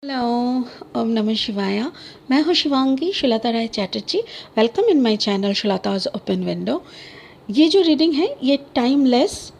Hello. ओम नमः शिवाय। मैं हूँ Shivangi Shulta Rai Chatterjee. Welcome in my channel Shulta's open window. ये जो रीडिंग है ये timeless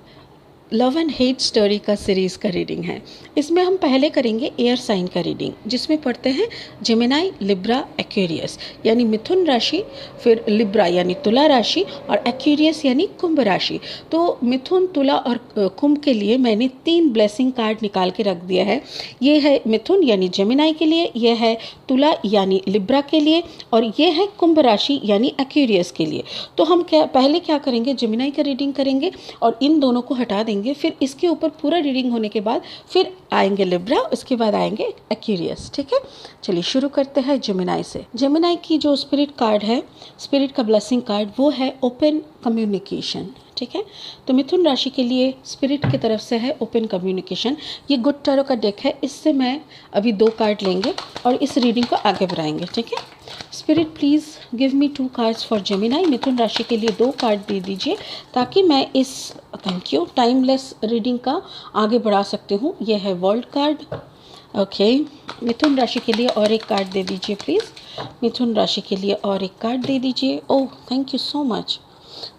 love and hate story का सीरीज़ का रीडिंग है। इसमें हम पहले करेंगे एयर साइन का रीडिंग, जिसमें पढ़ते हैं जेमिनाई, लिब्रा, एक्वेरियस यानी मिथुन राशि, फिर लिब्रा यानी तुला राशि और एक्वेरियस यानी कुंभ राशि। तो मिथुन, तुला और कुंभ के लिए मैंने 3 ब्लेसिंग कार्ड निकाल के रख दिया है। ये है मिथुन यानी जेमिनाई के लिए, ये है तुला यानी लिब्रा के लिए और ये है कुंभ राशि यानी एक्वेरियस के लिए। तो हम पहले क्या करेंगे, जेमिनाई का रीडिंग करेंगे और इन दोनों को हटा देंगे। फिर इसके ऊपर पूरा रीडिंग होने के बाद फिर आएंगे लिब्रा, उसके बाद आएंगे एक्वेरियस। ठीक है, चलिए शुरू करते हैं जेमिनाई से। जेमिनाई की जो स्पिरिट कार्ड है, स्पिरिट का ब्लेसिंग कार्ड, वो है ओपन कम्युनिकेशन। ठीक है, तो मिथुन राशि के लिए स्पिरिट की तरफ से है ओपन कम्युनिकेशन। ये गुड टैरो का डेक है, इससे मैं अभी 2 कार्ड लेंगे और इस रीडिंग को आगे बढ़ाएंगे। ठीक है, spirit please give me 2 cards for Gemini. मिथुन राशि के लिए 2 कार्ड दे दीजिए ताकि मैं इस थैंक यू टाइमलेस रीडिंग का आगे बढ़ा सकती हूँ। ये है वर्ल्ड कार्ड। ओके, मिथुन राशि के लिए और एक कार्ड दे दीजिए प्लीज़। मिथुन राशि के लिए और एक कार्ड दे दीजिए। Oh thank you so much.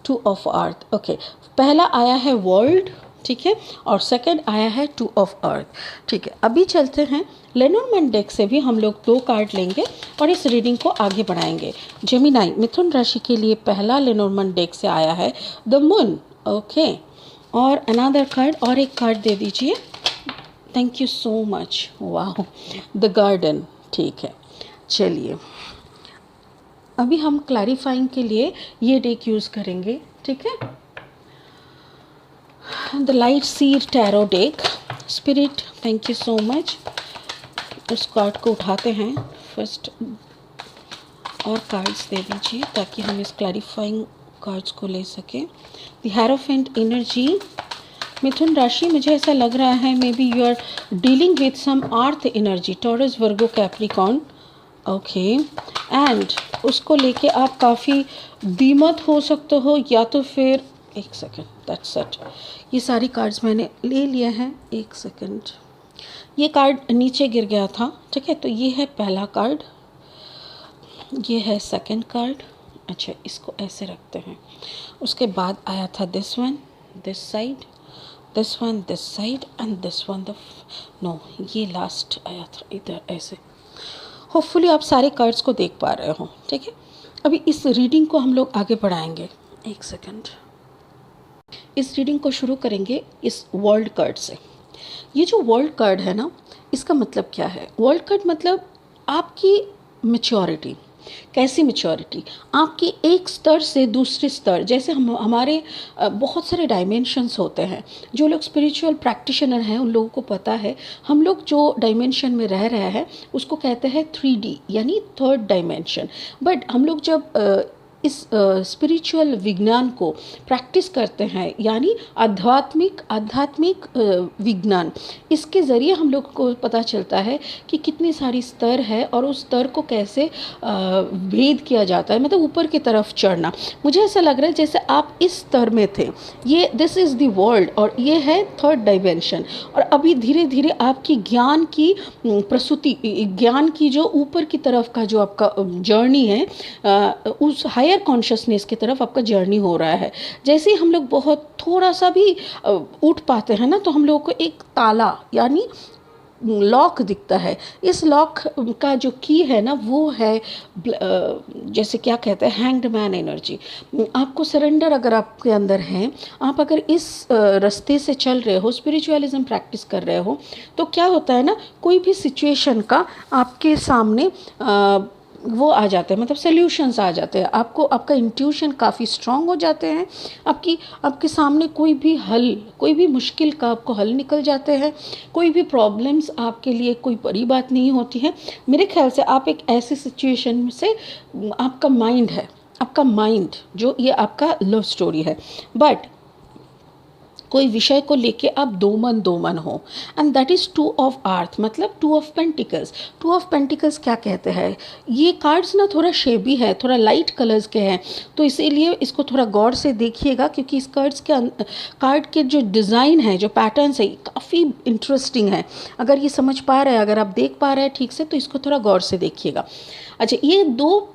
2 of earth. Okay, पहला आया है वर्ल्ड, ठीक है, और सेकंड आया है 2 ऑफ अर्थ। ठीक है, अभी चलते हैं लेनोर्मैन डेक से भी हम लोग 2 कार्ड लेंगे और इस रीडिंग को आगे बढ़ाएंगे। जेमिनाई मिथुन राशि के लिए पहला लेनोर्मैन डेक से आया है द मून। ओके, और अनदर कार्ड, और एक कार्ड दे दीजिए। Thank you so much. वाह, द गार्डन। ठीक है, चलिए अभी हम क्लैरिफाइंग के लिए ये डेक यूज़ करेंगे। ठीक है, the light seed tarot deck. Spirit thank you so much. उस कार्ड को उठाते हैं फर्स्ट और कार्ड्स दे दीजिए ताकि हम इस क्लैरिफाइंग कार्ड्स को ले सकें। The hierophant energy. मिथुन राशि, मुझे ऐसा लग रहा है maybe you are dealing with some earth energy, Taurus, Virgo, Capricorn. Okay, and उसको लेके आप काफ़ी बीमत हो सकते हो, या तो फिर एक सेकेंड, दैट्स इट। ये सारी कार्ड्स मैंने ले लिए हैं। एक सेकेंड, ये कार्ड नीचे गिर गया था। ठीक है, तो ये है पहला कार्ड, ये है सेकंड कार्ड। अच्छा, इसको ऐसे रखते हैं। उसके बाद आया था this one, this side, this one, this side and this one the no, ये लास्ट आया था इधर ऐसे। होपफुली आप सारे कार्ड्स को देख पा रहे हो। ठीक है, अभी इस रीडिंग को हम लोग आगे बढ़ाएंगे। एक सेकेंड, इस रीडिंग को शुरू करेंगे इस वर्ल्ड कार्ड से। ये जो वर्ल्ड कार्ड है ना, इसका मतलब क्या है? वर्ल्ड कार्ड मतलब आपकी मैच्योरिटी। कैसी मैच्योरिटी? आपकी एक स्तर से दूसरे स्तर, जैसे हमारे बहुत सारे डायमेंशंस होते हैं। जो लोग स्पिरिचुअल प्रैक्टिशनर हैं उन लोगों को पता है, हम लोग जो डायमेंशन में रह रहे हैं उसको कहते हैं 3D यानी थर्ड डायमेंशन। बट हम लोग जब इस स्पिरिचुअल विज्ञान को प्रैक्टिस करते हैं, यानी आध्यात्मिक विज्ञान, इसके ज़रिए हम लोग को पता चलता है कि कितनी सारी स्तर है और उस स्तर को कैसे भेद किया जाता है, मतलब ऊपर की तरफ चढ़ना। मुझे ऐसा लग रहा है जैसे आप इस स्तर में थे, ये दिस इज़ द वर्ल्ड और ये है थर्ड डायमेंशन, और अभी धीरे धीरे आपकी ज्ञान की प्रसूति, ज्ञान की जो ऊपर की तरफ का जो आपका जर्नी है, उस हायर कॉन्शियसनेस की तरफ आपका जर्नी हो रहा है। जैसे ही हम लोग बहुत थोड़ा सा भी उठ पाते हैं ना, तो हम लोगों को एक ताला यानी लॉक दिखता है। इस लॉक का जो की है ना, वो है जैसे क्या कहते हैं, हैंग्ड मैन एनर्जी। आपको सरेंडर अगर आपके अंदर है, आप अगर इस रास्ते से चल रहे हो, स्पिरिचुअलिज्म प्रैक्टिस कर रहे हो, तो क्या होता है ना, कोई भी सिचुएशन का आपके सामने वो आ जाते हैं, मतलब सॉल्यूशंस आ जाते हैं। आपको आपका इंट्यूशन काफ़ी स्ट्रांग हो जाते हैं। आपके सामने कोई भी हल, कोई भी मुश्किल का आपको हल निकल जाते हैं। कोई भी प्रॉब्लम्स आपके लिए कोई बड़ी बात नहीं होती है। मेरे ख्याल से आप एक ऐसी सिचुएशन से, आपका माइंड है, आपका माइंड जो ये आपका लव स्टोरी है, बट कोई विषय को लेके आप दो मन हो, and that is two of earth, मतलब two of pentacles. Two of pentacles क्या कहते हैं, ये कार्ड्स ना थोड़ा शेबी है, थोड़ा लाइट कलर्स के हैं, तो इसीलिए इसको थोड़ा गौर से देखिएगा, क्योंकि इस कार्ड के जो डिज़ाइन है, जो पैटर्न्स है, काफ़ी इंटरेस्टिंग है। अगर ये समझ पा रहे हैं, अगर आप देख पा रहे हैं ठीक से, तो इसको थोड़ा गौर से देखिएगा। अच्छा, ये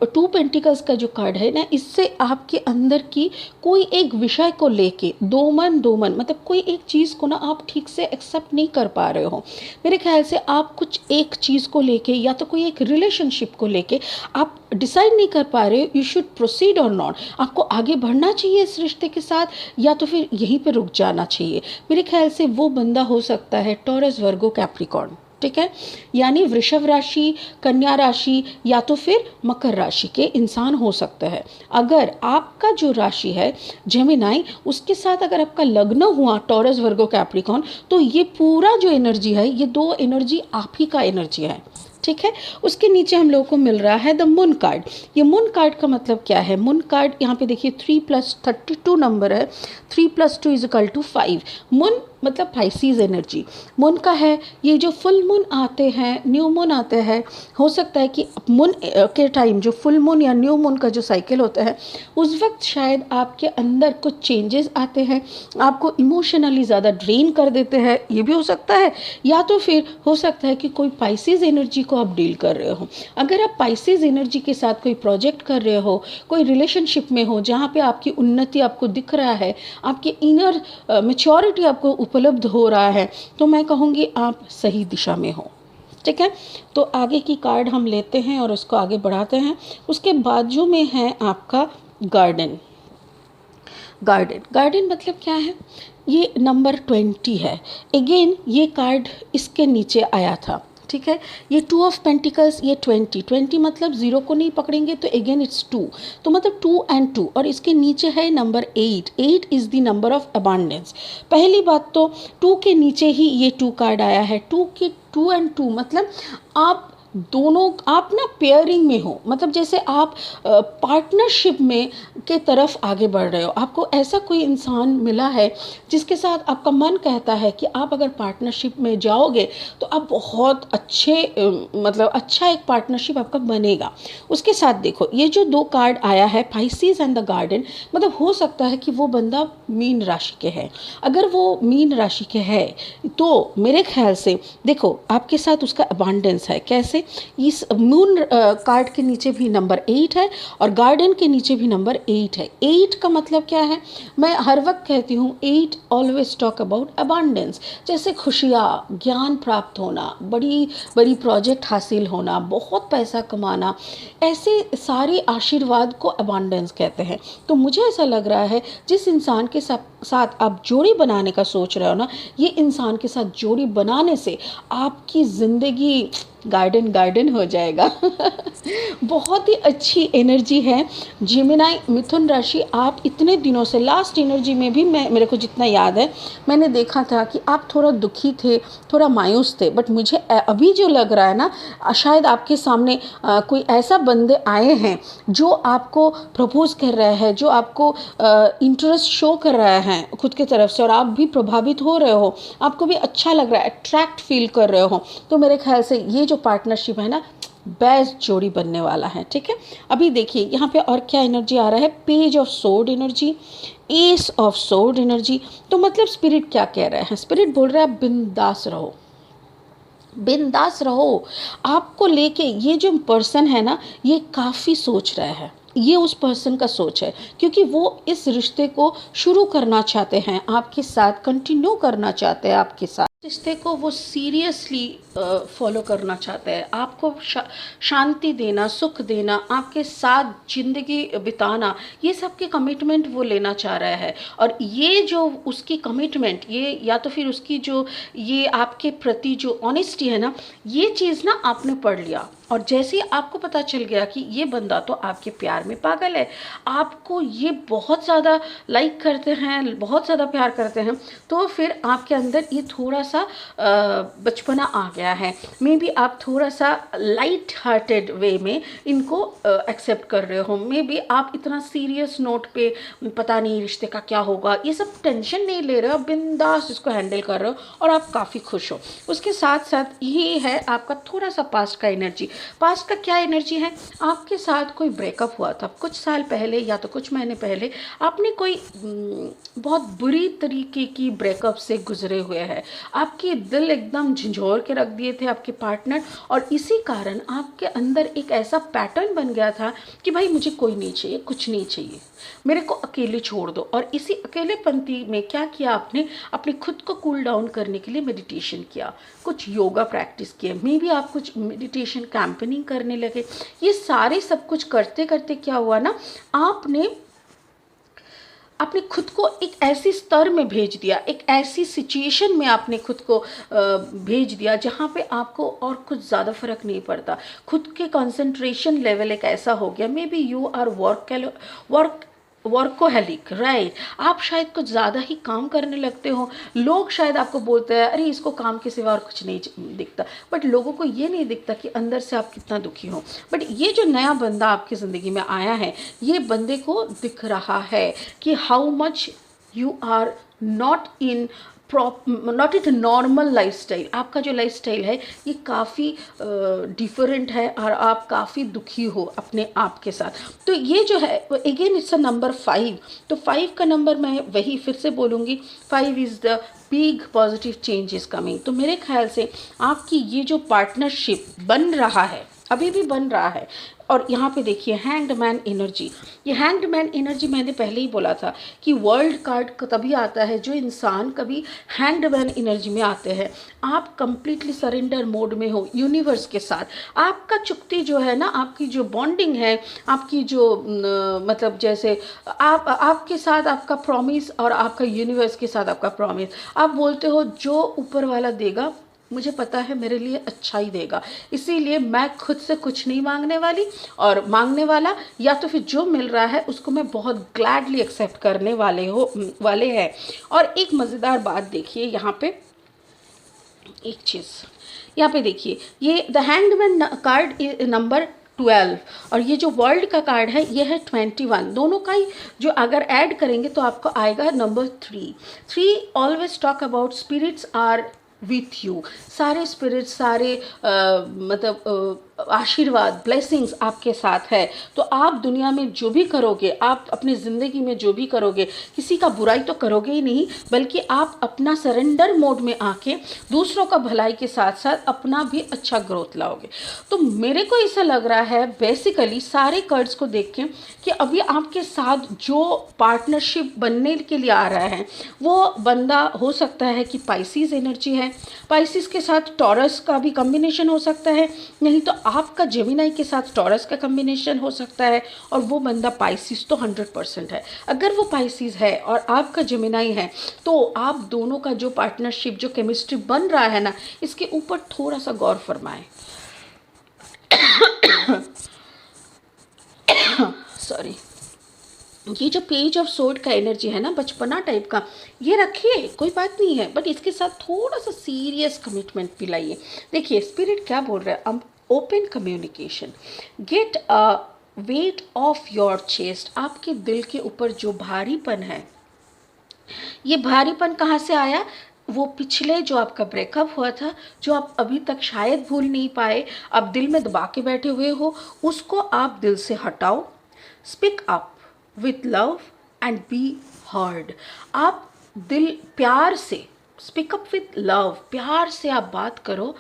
टू पेंटिकल्स का जो कार्ड है ना, इससे आपके अंदर की कोई एक विषय को लेके दो मन मतलब कोई एक चीज़ को ना आप ठीक से एक्सेप्ट नहीं कर पा रहे हो। मेरे ख्याल से आप कुछ एक चीज़ को लेके, या तो कोई एक रिलेशनशिप को लेके आप डिसाइड नहीं कर पा रहे हो यू शुड प्रोसीड और नॉट, आपको आगे बढ़ना चाहिए इस रिश्ते के साथ, या तो फिर यहीं पे रुक जाना चाहिए। मेरे ख्याल से वो बंदा हो सकता है टॉरस, वर्गो, कैप्रिकॉर्न, ठीक है, यानी वृषभ राशि, कन्या राशि, या तो फिर मकर राशि के इंसान हो सकते हैं। अगर आपका जो राशि है जेमिनाई, उसके साथ अगर आपका लग्न हुआ टॉरस, वर्गो, कैप्रिकॉर्न, तो ये पूरा जो एनर्जी है, ये दो एनर्जी आप ही का एनर्जी है, ठीक है। उसके नीचे हम लोगों को मिल रहा है द मून कार्ड। ये मून कार्ड का मतलब क्या है, मून कार्ड यहाँ पे देखिए 3+32 नंबर है, 3+2 = 5। मून मतलब पाइसीज एनर्जी मून का है। ये जो फुल मून आते हैं, न्यू मून आते हैं, हो सकता है कि मून के टाइम जो फुल मून या न्यू मून का जो साइकिल होता है, उस वक्त शायद आपके अंदर कुछ चेंजेस आते हैं, आपको इमोशनली ज़्यादा ड्रेन कर देते हैं, ये भी हो सकता है। या तो फिर हो सकता है कि कोई पाइसीज एनर्जी को आप डील कर रहे हो। अगर आप पाइसीज एनर्जी के साथ कोई प्रोजेक्ट कर रहे हो, कोई रिलेशनशिप में हो, जहाँ पे आपकी उन्नति आपको दिख रहा है, आपकी इनर मैच्योरिटी आपको उपलब्ध हो रहा है, तो मैं कहूँगी आप सही दिशा में हो, ठीक है। तो आगे की कार्ड हम लेते हैं और उसको आगे बढ़ाते हैं। उसके बाजू में है आपका गार्डन। गार्डन मतलब क्या है, ये नंबर 20 है। अगेन ये कार्ड इसके नीचे आया था, ठीक है। ये 2 ऑफ पेंटिकल्स, ये 20 मतलब 0 को नहीं पकड़ेंगे तो अगेन इट्स 2, तो मतलब 2 and 2, और इसके नीचे है number 8 is the number of abundance. पहली बात तो 2 के नीचे ही ये 2 कार्ड आया है। 2 and 2 मतलब आप दोनों, आप ना पेयरिंग में हो, मतलब जैसे आप पार्टनरशिप में के तरफ आगे बढ़ रहे हो। आपको ऐसा कोई इंसान मिला है जिसके साथ आपका मन कहता है कि आप अगर पार्टनरशिप में जाओगे तो आप बहुत अच्छे मतलब अच्छा एक पार्टनरशिप आपका बनेगा। उसके साथ देखो ये जो 2 कार्ड आया है, पाइसीज एंड द गार्डन, मतलब हो सकता है कि वो बंदा मीन राशि के है। अगर वो मीन राशि के है तो मेरे ख्याल से देखो आपके साथ उसका अबांडेंस है। कैसे, इस मून कार्ड के नीचे भी नंबर 8 है और गार्डन के नीचे भी नंबर 8 है। 8 का मतलब क्या है, मैं हर वक्त कहती हूँ 8 ऑलवेज टॉक अबाउट अबांडेंस, जैसे खुशियाँ, ज्ञान प्राप्त होना, बड़ी बड़ी प्रोजेक्ट हासिल होना, बहुत पैसा कमाना, ऐसे सारे आशीर्वाद को अबांडेंस कहते हैं। तो मुझे ऐसा लग रहा है जिस इंसान के साथ आप जोड़ी बनाने का सोच रहे हो ना, ये इंसान के साथ जोड़ी बनाने से आपकी ज़िंदगी गार्डन हो जाएगा। बहुत ही अच्छी एनर्जी है जेमिनाई, मिथुन राशि। आप इतने दिनों से, लास्ट एनर्जी में भी मेरे को जितना याद है, मैंने देखा था कि आप थोड़ा दुखी थे, थोड़ा मायूस थे, बट मुझे अभी जो लग रहा है ना, शायद आपके सामने कोई ऐसा बंदे आए हैं जो आपको प्रपोज कर रहे हैं, जो आपको इंटरेस्ट शो कर रहे हैं खुद की तरफ से, और आप भी प्रभावित हो रहे हो, आपको भी अच्छा लग रहा है, अट्रैक्ट फील कर रहे हो। तो मेरे ख्याल से ये जो पार्टनरशिप है ना, बेस्ट जोड़ी बनने वाला है, ठीक है। अभी देखिए यहाँ पे और क्या एनर्जी आ रहा है, page of sword energy, S of sword energy. तो मतलब स्पिरिट क्या कह रहे हैं, स्पिरिट बोल रहा है आप बिंदास रहो, बिंदास रहो। आपको लेके ये जो पर्सन है ना, ये काफ़ी सोच रहा है, ये उस पर्सन का सोच है, क्योंकि वो इस रिश्ते को शुरू करना चाहते हैं आपके साथ, कंटिन्यू करना चाहते हैं आपके साथ, रिश्ते को वो सीरियसली फॉलो करना चाहते हैं, आपको शांति देना, सुख देना, आपके साथ ज़िंदगी बिताना, ये सब के कमिटमेंट वो लेना चाह रहा है। और ये जो उसकी कमिटमेंट, ये या तो फिर उसकी जो ये आपके प्रति जो ऑनेस्टी है ना, ये चीज़ ना आपने पढ़ लिया, और जैसे ही आपको पता चल गया कि ये बंदा तो आपके प्यार में पागल है, आपको ये बहुत ज़्यादा लाइक करते हैं, बहुत ज़्यादा प्यार करते हैं, तो फिर आपके अंदर ये थोड़ा सा बचपना आ गया है। मे बी आप थोड़ा सा लाइट हार्टेड वे में इनको एक्सेप्ट कर रहे हो। मे बी आप इतना सीरियस नोट पे पता नहीं रिश्ते का क्या होगा ये सब टेंशन नहीं ले रहे हो, बिंदास इसको हैंडल कर रहे हो और आप काफ़ी खुश हो। उसके साथ साथ ये है आपका थोड़ा सा पास्ट का एनर्जी। पास्ट का क्या एनर्जी है, आपके साथ कोई ब्रेकअप हुआ था कुछ साल पहले या तो कुछ महीने पहले, आपने कोई बहुत बुरी तरीके की ब्रेकअप से गुजरे हुए हैं। आपके दिल एकदम झंझोर के रख दिए थे आपके पार्टनर, और इसी कारण आपके अंदर एक ऐसा पैटर्न बन गया था कि भाई मुझे कोई नहीं चाहिए, कुछ नहीं चाहिए, मेरे को अकेले छोड़ दो। और इसी अकेलेपंती में क्या किया आपने, अपने खुद को कूल डाउन करने के लिए मेडिटेशन किया, कुछ योगा प्रैक्टिस किए, मे बी आप कुछ मेडिटेशन कैंपेनिंग करने लगे। ये सारे सब कुछ करते करते क्या हुआ ना, आपने अपने खुद को एक ऐसी स्तर में भेज दिया, एक ऐसी सिचुएशन में आपने खुद को भेज दिया जहाँ पे आपको और कुछ ज़्यादा फर्क नहीं पड़ता। खुद के कंसंट्रेशन लेवल एक ऐसा हो गया, maybe you are workaholic, right. आप शायद कुछ ज़्यादा ही काम करने लगते हो। लोग शायद आपको बोलते हैं अरे इसको काम के सिवा और कुछ नहीं दिखता, बट लोगों को ये नहीं दिखता कि अंदर से आप कितना दुखी हो। बट ये जो नया बंदा आपकी ज़िंदगी में आया है, ये बंदे को दिख रहा है कि how much you are not in normal lifestyle. आपका जो लाइफस्टाइल है ये काफ़ी डिफरेंट है और आप काफ़ी दुखी हो अपने आप के साथ। तो ये जो है अगेन इट्स अ नंबर 5। तो 5 का नंबर मैं वही फिर से बोलूँगी, 5 is the big positive change is coming. तो मेरे ख्याल से आपकी ये जो पार्टनरशिप बन रहा है, अभी भी बन रहा है। और यहाँ पे देखिए हैंग्ड मैन एनर्जी। ये हैंग्ड मैन एनर्जी मैंने पहले ही बोला था कि वर्ल्ड कार्ड तभी आता है जो इंसान कभी हैंग्ड मैन एनर्जी में आते हैं। आप कंप्लीटली सरेंडर मोड में हो यूनिवर्स के साथ। आपका चुक्ति जो है ना, आपकी जो बॉन्डिंग है, आपकी जो मतलब जैसे आपके साथ आपका प्रॉमिस और आपका यूनिवर्स के साथ आपका प्रॉमिस, आप बोलते हो जो ऊपर वाला देगा मुझे पता है मेरे लिए अच्छा ही देगा, इसीलिए मैं खुद से कुछ नहीं मांगने वाली और मांगने वाला, या तो फिर जो मिल रहा है उसको मैं बहुत ग्लैडली एक्सेप्ट करने वाले हैं। और एक मज़ेदार बात देखिए यहाँ पे, एक चीज़ यहाँ पे देखिए, ये द हैंगमैन कार्ड नंबर 12 और ये जो वर्ल्ड का कार्ड है ये है 21। दोनों का ही जो अगर ऐड करेंगे तो आपको आएगा number 3 always talk about spirits are with you. सारे स्पिरिट्स, सारे मतलब आशीर्वाद, ब्लेसिंग्स आपके साथ है। तो आप दुनिया में जो भी करोगे, आप अपनी ज़िंदगी में जो भी करोगे, किसी का बुराई तो करोगे ही नहीं, बल्कि आप अपना सरेंडर मोड में आके दूसरों का भलाई के साथ साथ अपना भी अच्छा ग्रोथ लाओगे। तो मेरे को ऐसा लग रहा है बेसिकली सारे कार्ड्स को देख के कि अभी आपके साथ जो पार्टनरशिप बनने के लिए आ रहा है वो बंदा हो सकता है कि पाइसिस एनर्जी है, पाइसिस के साथ टॉरस का भी कॉम्बिनेशन हो सकता है, नहीं तो आपका जेमिनाई के साथ टॉरस का कॉम्बिनेशन हो सकता है, और वो बंदा पाइसिस तो 100% है। अगर वो पाइसिस है और आपका जेमिनाई है तो आप दोनों का जो पार्टनरशिप, जो केमिस्ट्री बन रहा है ना, इसके ऊपर थोड़ा सा गौर फरमाएं। सॉरी। ये जो पेज ऑफ सोर्ड का एनर्जी है ना, बचपना टाइप का, ये रखिए, कोई बात नहीं है, बट इसके साथ थोड़ा सा सीरियस कमिटमेंट भी लाइए। देखिए स्पिरिट क्या बोल रहा है, open communication, get a weight of your chest. आपके दिल के ऊपर जो भारीपन है, ये भारीपन कहाँ से आया, वो पिछले जो आपका ब्रेकअप हुआ था, जो आप अभी तक शायद भूल नहीं पाए, आप दिल में दबा के बैठे हुए हो, उसको आप दिल से हटाओ। Speak up with love and be heard. आप दिल प्यार से, स्पीक अप विथ लव, प्यार से आप बात करो।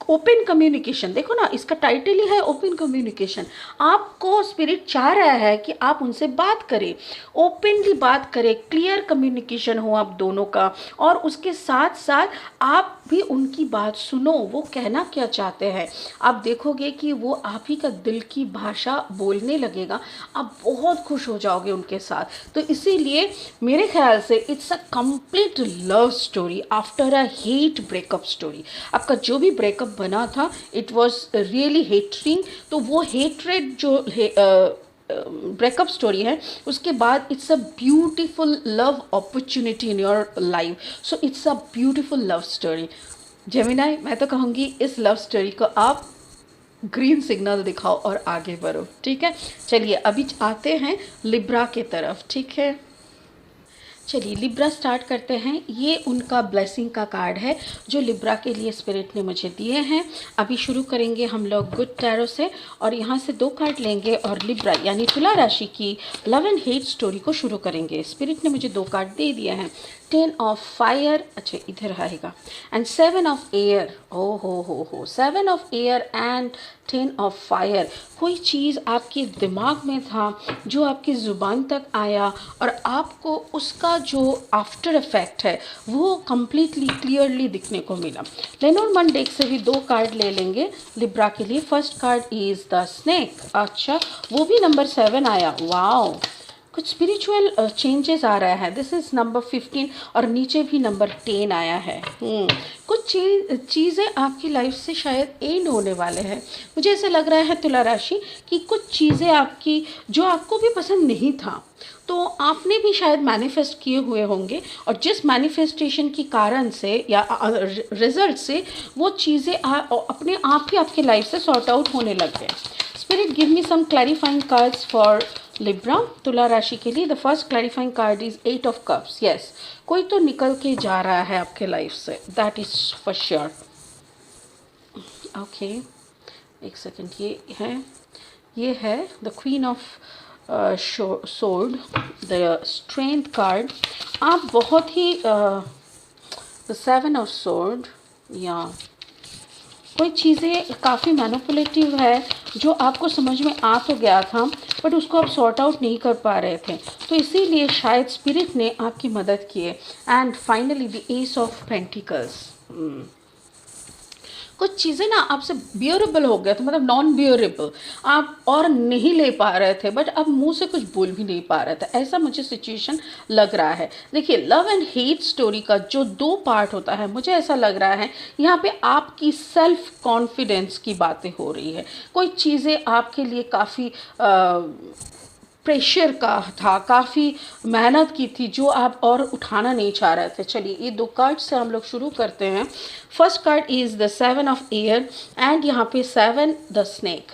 ओपन कम्युनिकेशन, देखो ना इसका टाइटल ही है ओपन कम्युनिकेशन। आपको स्पिरिट चाह रहा है कि आप उनसे बात करें, ओपनली बात करें, क्लियर कम्युनिकेशन हो आप दोनों का, और उसके साथ साथ आप भी उनकी बात सुनो, वो कहना क्या चाहते हैं। आप देखोगे कि वो आप ही का दिल की भाषा बोलने लगेगा, आप बहुत खुश हो जाओगे उनके साथ। तो इसीलिए मेरे ख्याल से it's a complete love story after a hate breakup story. आपका जो भी ब्रेकअप बना था, इट वॉज रियली हेटरिंग। तो वो हेट्रेड जो है, ब्रेकअप स्टोरी है, उसके बाद it's a beautiful love opportunity in your life. So it's a beautiful love story. Gemini, मैं तो कहूँगी इस लव स्टोरी को आप ग्रीन सिग्नल दिखाओ और आगे बढ़ो. ठीक है, चलिए अभी आते हैं लिब्रा के तरफ. ठीक है, चलिए लिब्रा स्टार्ट करते हैं. ये उनका ब्लेसिंग का कार्ड है जो लिब्रा के लिए स्पिरिट ने मुझे दिए हैं. अभी शुरू करेंगे हम लोग गुड टैरो से, और यहाँ से 2 कार्ड लेंगे और लिब्रा यानी तुला राशि की लव एंड हेट स्टोरी को शुरू करेंगे. स्पिरिट ने मुझे 2 कार्ड दे दिए हैं. 10 ऑफ फायर, अच्छा इधर आएगा, एंड 7 ऑफ एयर. ओ हो 7 of air and 10 of fire. कोई चीज़ आपके दिमाग में था जो आपकी ज़ुबान तक आया और आपको उसका जो आफ्टर इफेक्ट है वो कम्प्लीटली क्लियरली दिखने को मिला. लेनोर्मन डेक से भी 2 कार्ड ले लेंगे लिब्रा के लिए. First card is the snake. अच्छा, वो भी नंबर 7 आया. वाओ, कुछ स्पिरिचुअल चेंजेस आ रहा है. दिस इज़ नंबर 15 और नीचे भी नंबर 10 आया है. कुछ चीज़ें आपकी लाइफ से शायद एंड होने वाले हैं. मुझे ऐसा लग रहा है तुला राशि कि कुछ चीज़ें आपकी जो आपको भी पसंद नहीं था तो आपने भी शायद मैनिफेस्ट किए हुए होंगे, और जिस मैनिफेस्टेशन के कारण से या रिजल्ट से वो चीज़ें अपने आप ही आपके लाइफ से सॉर्ट आउट होने लग गए. Spirit give me some clarifying cards for Libra, तुला राशि के लिए. The first clarifying card is 8 of cups. Yes, कोई तो निकल के जा रहा है आपके लाइफ से, that is for sure. Okay, एक सेकेंड. ये है the queen of sword, the strength card. आप बहुत ही द 7 ऑफ सोर्ड, या कोई चीज़ें काफ़ी मैनिपुलेटिव है जो आपको समझ में आ तो गया था बट उसको आप सॉर्ट आउट नहीं कर पा रहे थे, तो इसीलिए शायद स्पिरिट ने आपकी मदद की है. And finally the S of pentacles. कुछ चीज़ें ना आपसे बियरेबल हो गया था, मतलब नॉन बियरेबल, आप और नहीं ले पा रहे थे बट अब मुंह से कुछ बोल भी नहीं पा रहे थे, ऐसा मुझे सिचुएशन लग रहा है. देखिए, लव एंड हेट स्टोरी का जो 2 पार्ट होता है, मुझे ऐसा लग रहा है यहाँ पे आपकी सेल्फ कॉन्फिडेंस की बातें हो रही है. कोई चीज़ें आपके लिए काफ़ी प्रेशर का था, काफ़ी मेहनत की थी जो आप और उठाना नहीं चाह रहे थे. चलिए ये 2 कार्ड से हम लोग शुरू करते हैं. First card is the 7 of air and यहाँ पे 7 the snake.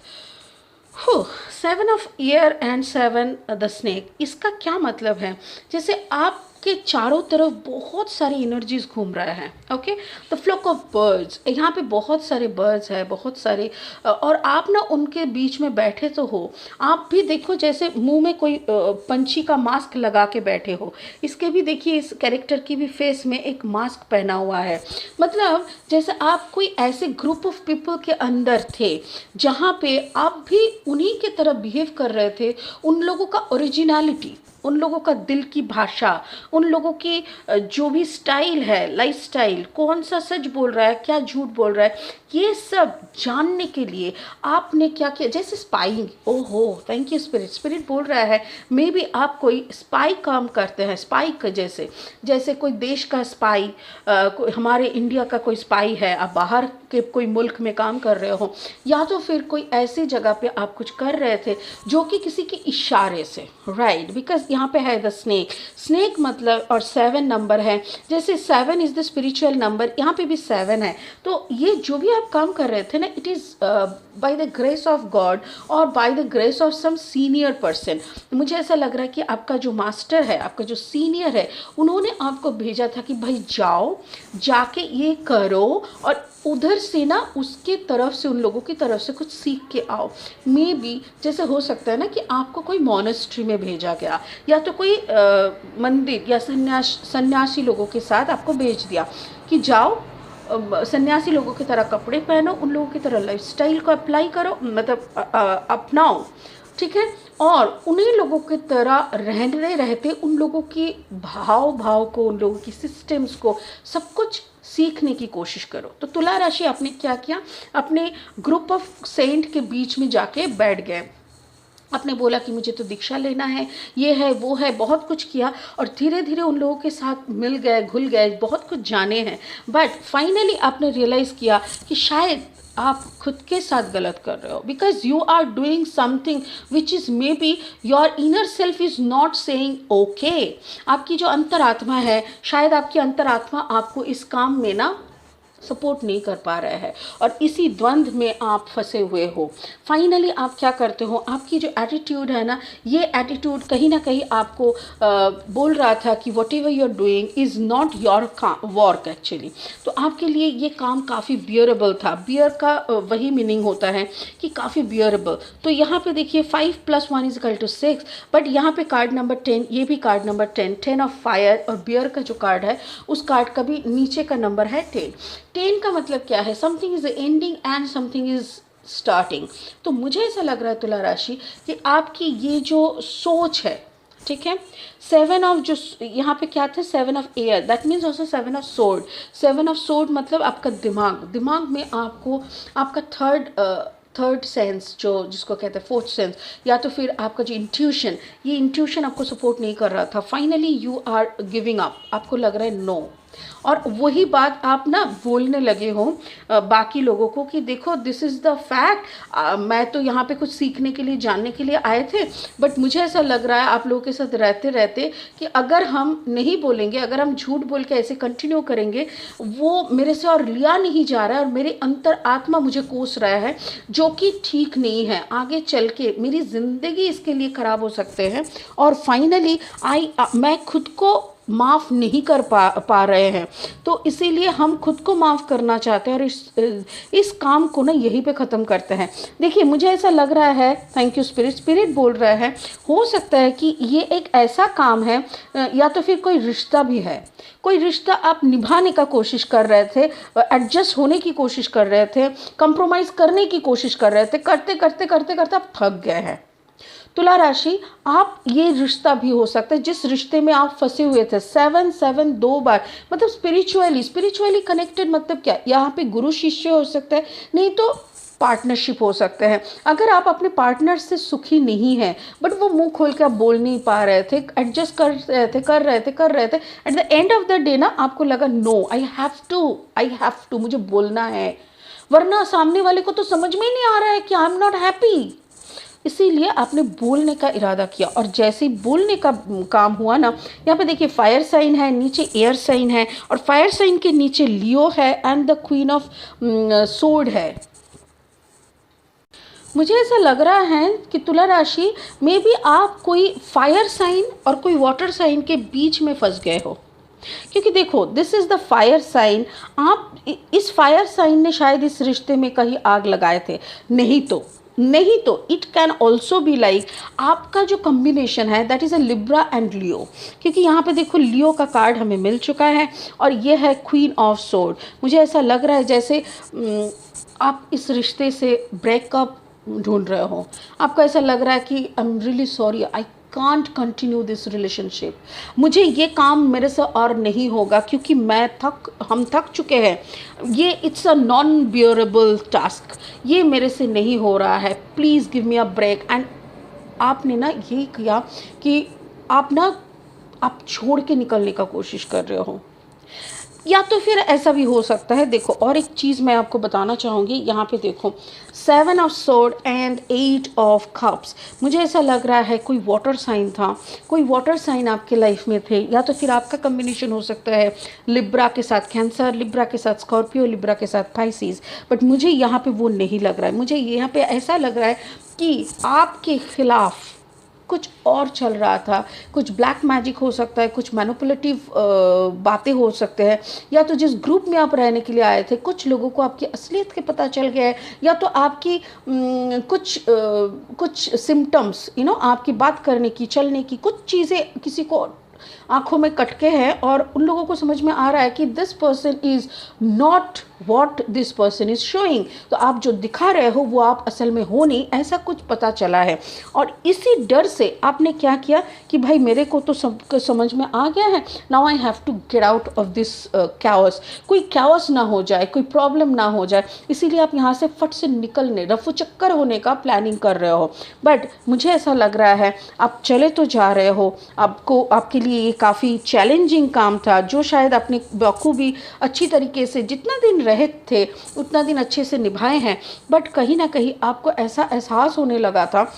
7 of air and 7 the snake. इसका क्या मतलब है? जैसे आपके चारों तरफ बहुत सारी एनर्जीज घूम रहा है. Okay, the flock of birds, यहाँ पे बहुत सारे बर्ड्स हैं, बहुत सारे, और आप ना उनके बीच में बैठे तो हो. आप भी देखो जैसे मुंह में कोई पंछी का मास्क लगा के बैठे हो. इसके भी देखिए, इस कैरेक्टर की भी फेस में एक मास्क पहना हुआ है. मतलब जैसे आप कोई ऐसे ग्रुप ऑफ पीपल के अंदर थे जहाँ पे आप भी उन्हीं के तरह बिहेव कर रहे थे. उन लोगों का ओरिजिनलिटी, उन लोगों का दिल की भाषा, उन लोगों की जो भी स्टाइल है, लाइफ स्टाइल, कौन सा सच बोल रहा है, क्या झूठ बोल रहा है, ये सब जानने के लिए आपने क्या किया. जैसे स्पाइंग. ओहो, थैंक यू स्पिरिट. स्पिरिट बोल रहा है मे बी आप कोई स्पाई काम करते हैं. स्पाई का जैसे कोई देश का स्पाई, हमारे इंडिया का कोई स्पाई है, आप बाहर के कोई मुल्क में काम कर रहे हो, या तो फिर कोई ऐसी जगह पे आप कुछ कर रहे थे जो कि किसी के इशारे से. राइट, बिकॉज यहाँ पे है द स्नेक मतलब, और 7 नंबर है. जैसे 7 इज़ द स्पिरिचुअल नंबर, यहाँ पे भी 7 है. तो ये जो भी आप काम कर रहे थे ना, it is by the grace of God और by the grace of some senior person. मुझे ऐसा लग रहा है कि आपका जो मास्टर है, आपका जो सीनियर है, उन्होंने आपको भेजा था कि भाई जाओ, जाके ये करो, और उधर से ना उसके तरफ से, उन लोगों की तरफ से कुछ सीख के आओ. मे बी जैसे हो सकता है ना कि आपको कोई मॉनेस्ट्री में भेजा गया, या तो कोई मंदिर या सन्यासी लोगों के साथ आपको भेज दिया कि जाओ, सन्यासी लोगों की तरह कपड़े पहनो, उन लोगों की तरह लाइफस्टाइल को अप्लाई करो, मतलब अपनाओ. ठीक है, और उन्हीं लोगों की तरह रहते उन लोगों की भाव को, उन लोगों की सिस्टम्स को, सब कुछ सीखने की कोशिश करो. तो तुला राशि आपने क्या किया, अपने ग्रुप ऑफ सेंट के बीच में जाके बैठ गए. आपने बोला कि मुझे तो दीक्षा लेना है, ये है वो है, बहुत कुछ किया, और धीरे धीरे उन लोगों के साथ मिल गए, घुल गए, बहुत कुछ जाने हैं. बट फाइनली आपने रियलाइज़ किया कि शायद आप खुद के साथ गलत कर रहे हो, because you are doing something which is maybe your inner self is not saying okay. आपकी जो अंतरात्मा है, शायद आपकी अंतरात्मा आपको इस काम में ना सपोर्ट नहीं कर पा रहा है, और इसी द्वंद्व में आप फंसे हुए हो। फाइनली आप क्या करते हो, आपकी जो एटीट्यूड है ना, ये एटीट्यूड कहीं ना कहीं आपको बोल रहा था कि whatever you are doing is not your work actually. तो आपके लिए ये काम काफ़ी बियरेबल था। बियर का वही मीनिंग होता है कि काफ़ी बियरेबल। तो यहाँ पे देखिए 5 + 1 = 6, बट यहाँ पे कार्ड नंबर 10, ये भी कार्ड नंबर 10 ऑफ फायर, और बियर का जो कार्ड है उस कार्ड का भी नीचे का नंबर है 10 का मतलब क्या है, something is ending and something is starting. तो मुझे ऐसा लग रहा है तुला राशि कि आपकी ये जो सोच है, ठीक है, 7 ऑफ जो यहाँ पे क्या था, 7 of air, that means also 7 of sword. 7 of sword मतलब आपका दिमाग में आपको आपका थर्ड सेंस, जो जिसको कहते हैं फोर्थ सेंस, या तो फिर आपका जो इंट्यूशन, ये इंट्यूशन आपको सपोर्ट नहीं कर रहा था। Finally you are giving up, आपको लग रहा है नो, और वही बात आप ना बोलने लगे हो बाकी लोगों को कि देखो दिस इज़ द फैक्ट, मैं तो यहाँ पे कुछ सीखने के लिए, जानने के लिए आए थे, बट मुझे ऐसा लग रहा है आप लोगों के साथ रहते रहते कि अगर हम नहीं बोलेंगे, अगर हम झूठ बोल के ऐसे कंटिन्यू करेंगे, वो मेरे से और लिया नहीं जा रहा है, और मेरे अंतर आत्मा मुझे कोस रहा है, जो कि ठीक नहीं है। आगे चल के मेरी ज़िंदगी इसके लिए ख़राब हो सकते हैं, और फाइनली मैं खुद को माफ़ नहीं कर पा रहे हैं। तो इसीलिए हम खुद को माफ़ करना चाहते हैं, और इस काम को ना यहीं पे ख़त्म करते हैं। देखिए मुझे ऐसा लग रहा है, थैंक यू स्पिरिट बोल रहा है, हो सकता है कि ये एक ऐसा काम है, या तो फिर कोई रिश्ता भी है, कोई रिश्ता आप निभाने का कोशिश कर रहे थे, एडजस्ट होने की कोशिश कर रहे थे, कंप्रोमाइज़ करने की कोशिश कर रहे थे, करते करते करते करते आप थक गए हैं। तुला राशि, आप ये रिश्ता भी हो सकता है जिस रिश्ते में आप फंसे हुए थे। 7 2 बार, मतलब स्पिरिचुअली कनेक्टेड, मतलब क्या, यहाँ पे गुरु शिष्य हो सकता है, नहीं तो पार्टनरशिप हो सकते हैं। अगर आप अपने पार्टनर से सुखी नहीं हैं, बट वो मुंह खोल के आप बोल नहीं पा रहे थे, एडजस्ट कर रहे थे, at the end of the day ना आपको लगा नो, आई हैव टू, मुझे बोलना है, वरना सामने वाले को तो समझ में ही नहीं आ रहा है कि आई एम नॉट हैप्पी। इसीलिए आपने बोलने का इरादा किया, और जैसे ही बोलने का काम हुआ ना, यहाँ पे देखिए फायर साइन है, नीचे एयर साइन है, और फायर साइन के नीचे लियो है, and the queen of sword है। मुझे ऐसा लग रहा है कि तुला राशि में भी आप कोई फायर साइन और कोई वाटर साइन के बीच में फंस गए हो, क्योंकि देखो this is the fire sign. आप इस फायर साइन ने शायद इस रिश्ते में कहीं आग लगाए थे, नहीं तो it can also be like आपका जो कम्बिनेशन है that is a Libra and Leo, क्योंकि यहाँ पे देखो लियो का कार्ड हमें मिल चुका है, और ये है क्वीन ऑफ सोर्ड। मुझे ऐसा लग रहा है जैसे आप इस रिश्ते से ब्रेकअप ढूंढ रहे हो, आपको ऐसा लग रहा है कि I am really sorry, I can't continue this relationship, मुझे ये काम मेरे से और नहीं होगा, क्योंकि हम थक चुके हैं, ये it's a non bearable task, ये मेरे से नहीं हो रहा है, please give me a break. And आपने ना ये किया कि आप छोड़ के निकलने का कोशिश कर रहे हो, या तो फिर ऐसा भी हो सकता है। देखो और एक चीज़ मैं आपको बताना चाहूँगी, यहाँ पे देखो 7 of sword and 8 of cups, मुझे ऐसा लग रहा है कोई वाटर साइन था, कोई वाटर साइन आपके लाइफ में थे, या तो फिर आपका कम्बिनेशन हो सकता है लिब्रा के साथ कैंसर, लिब्रा के साथ स्कॉर्पियो, लिब्रा के साथ पाइसिस, बट मुझे यहाँ पे वो नहीं लग रहा है। मुझे यहाँ पे ऐसा लग रहा है कि आपके खिलाफ कुछ और चल रहा था, कुछ ब्लैक मैजिक हो सकता है, कुछ मैनिपुलेटिव बातें हो सकते हैं, या तो जिस ग्रुप में आप रहने के लिए आए थे कुछ लोगों को आपकी असलियत के पता चल गया है, या तो आपकी कुछ सिम्टम्स आपकी बात करने की, चलने की कुछ चीज़ें किसी को आंखों में कटके हैं, और उन लोगों को समझ में आ रहा है कि this person is not what this person is showing, तो आप जो दिखा रहे हो वो आप असल में हो नहीं, ऐसा कुछ पता चला है। और इसी डर से आपने क्या किया कि भाई मेरे को तो सब समझ में आ गया है, now I have to get out of this chaos, कोई कैओस ना हो जाए, कोई प्रॉब्लम ना हो जाए, इसीलिए आप यहाँ से फट से निकलने, रफू चक्कर होने का प्लानिंग कर रहे हो। बट मुझे ऐसा लग रहा है आप चले तो जा रहे हो, आपके लिए ये काफ़ी चैलेंजिंग काम था, जो शायद आपने बखूबी अच्छी तरीके से जितना दिन रहे थे उतना दिन अच्छे से निभाए हैं, बट कहीं ना कहीं आपको ऐसा एहसास होने लगा था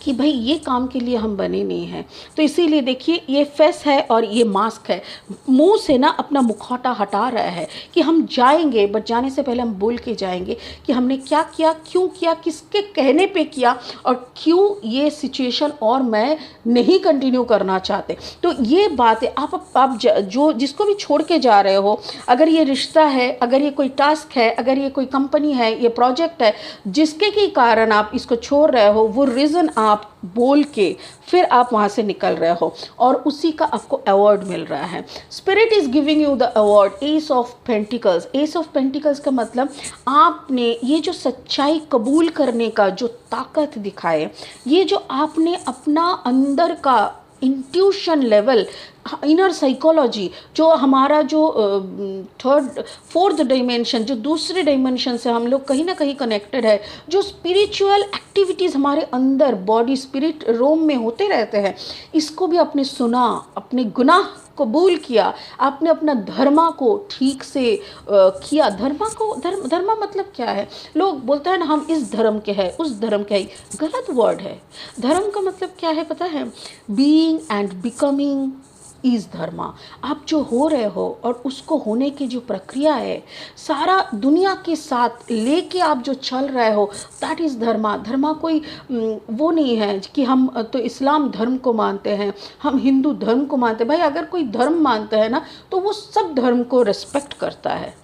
कि भाई ये काम के लिए हम बने नहीं हैं। तो इसीलिए देखिए ये फेस है और ये मास्क है, मुंह से ना अपना मुखौटा हटा रहा है कि हम जाएंगे, बट जाने से पहले हम बोल के जाएंगे कि हमने क्या किया, क्यों किया, किसके कहने पे किया, और क्यों ये सिचुएशन और मैं नहीं कंटिन्यू करना चाहते। तो ये बात है, आप जो जिसको भी छोड़ के जा रहे हो, अगर ये रिश्ता है, अगर ये कोई टास्क है, अगर ये कोई कंपनी है, ये प्रोजेक्ट है, जिसके के कारण आप इसको छोड़ रहे हो, वो रीज़न आप बोल के फिर आप वहाँ से निकल रहे हो और उसी का आपको अवार्ड मिल रहा है। Spirit is giving you the award S of pentacles. S of pentacles का मतलब आपने ये जो सच्चाई कबूल करने का जो ताकत दिखाए, ये जो आपने अपना अंदर का इंट्यूशन लेवल, इनर साइकोलॉजी, जो हमारा जो थर्ड फोर्थ डायमेंशन, जो दूसरे डायमेंशन से हम लोग कहीं ना कहीं कनेक्टेड है, जो स्पिरिचुअल एक्टिविटीज़ हमारे अंदर बॉडी स्पिरिट रोम में होते रहते हैं, इसको भी आपने सुना, अपने गुनाह कबूल किया, आपने अपना धर्मा को ठीक से किया। धर्मा मतलब क्या है? लोग बोलते हैं ना हम इस धर्म के हैं, उस धर्म के हैं, गलत वर्ड है। धर्म का मतलब क्या है पता है? बीइंग एंड बिकमिंग इस धर्मा। आप जो हो रहे हो और उसको होने की जो प्रक्रिया है, सारा दुनिया के साथ लेके आप जो चल रहे हो, दैट इज़ धर्मा। धर्मा कोई वो नहीं है कि हम तो इस्लाम धर्म को मानते हैं, हम हिंदू धर्म को मानते हैं। भाई अगर कोई धर्म मानता है ना, तो वो सब धर्म को रिस्पेक्ट करता है।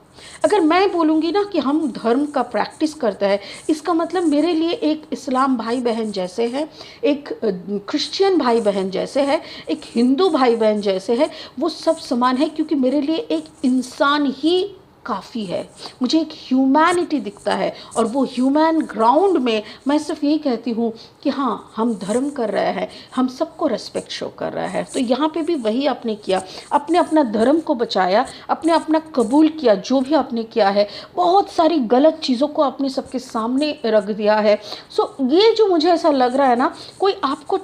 अगर मैं बोलूँगी ना कि हम धर्म का प्रैक्टिस करते हैं, इसका मतलब मेरे लिए एक इस्लाम भाई बहन जैसे है, एक क्रिश्चियन भाई बहन जैसे है, एक हिंदू भाई बहन जैसे है, वो सब समान है, क्योंकि मेरे लिए एक इंसान ही काफ़ी है। मुझे एक ह्यूमैनिटी दिखता है और वो ह्यूमन ग्राउंड में मैं सिर्फ यही कहती हूँ कि हाँ हम धर्म कर रहे हैं, हम सबको रेस्पेक्ट शो कर रहा है। तो यहाँ पे भी वही आपने किया, आपने अपना धर्म को बचाया, आपने अपना कबूल किया जो भी आपने किया है, बहुत सारी गलत चीज़ों को आपने सबके सामने रख दिया है। सो ये जो मुझे ऐसा लग रहा है ना, कोई आपको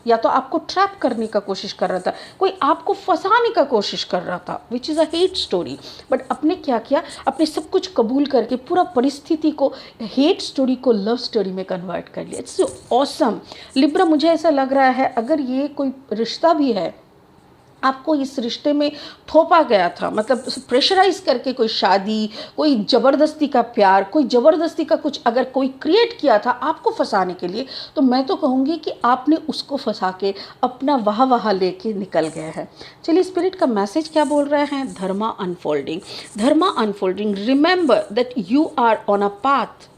या तो आपको ट्रैप करने का कोशिश कर रहा था, कोई आपको फंसाने का कोशिश कर रहा था, which is a hate story. But आपने क्या किया? आपने सब कुछ कबूल करके पूरा परिस्थिति को, हेट स्टोरी को लव स्टोरी में कन्वर्ट कर लिया। It's awesome. लिब्रा, मुझे ऐसा लग रहा है अगर ये कोई रिश्ता भी है, आपको इस रिश्ते में थोपा गया था, मतलब प्रेशराइज करके कोई शादी, कोई ज़बरदस्ती का प्यार, कोई ज़बरदस्ती का कुछ अगर कोई क्रिएट किया था आपको फंसाने के लिए, तो मैं तो कहूँगी कि आपने उसको फंसा के अपना वाह लेके निकल गए हैं। चलिए स्पिरिट का मैसेज क्या बोल रहे हैं? Dharma unfolding. Dharma unfolding, remember that you are on a path,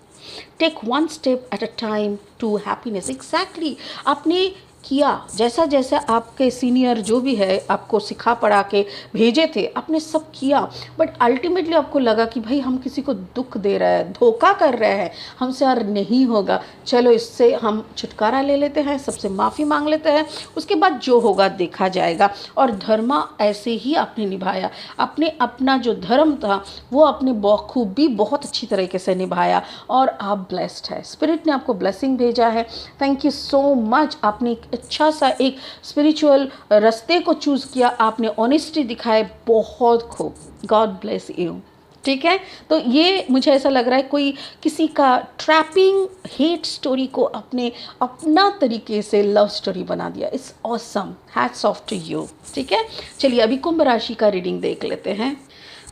take one step at a time to happiness. Exactly आपने किया जैसा जैसा आपके सीनियर जो भी है आपको सिखा पढ़ा के भेजे थे, आपने सब किया, बट अल्टीमेटली आपको लगा कि भाई हम किसी को दुख दे रहे हैं, धोखा कर रहे हैं, हमसे और नहीं होगा, चलो इससे हम छुटकारा ले लेते हैं, सबसे माफ़ी मांग लेते हैं, उसके बाद जो होगा देखा जाएगा। और धर्मा ऐसे ही आपने निभाया, आपने अपना जो धर्म था वो आपने बखूबी बहुत अच्छी तरीके से निभाया और आप ब्लेस्ड है। स्पिरिट ने आपको ब्लेसिंग भेजा है। Thank you so much. आपने अच्छा सा एक स्पिरिचुअल रास्ते को चूज़ किया, आपने ऑनेस्टी दिखाए, बहुत खूब। God bless you. ठीक है, तो ये मुझे ऐसा लग रहा है कोई किसी का ट्रैपिंग हेट स्टोरी को अपने अपना तरीके से लव स्टोरी बना दिया। It's awesome, hats off to you. ठीक है, चलिए अभी कुंभ राशि का रीडिंग देख लेते हैं।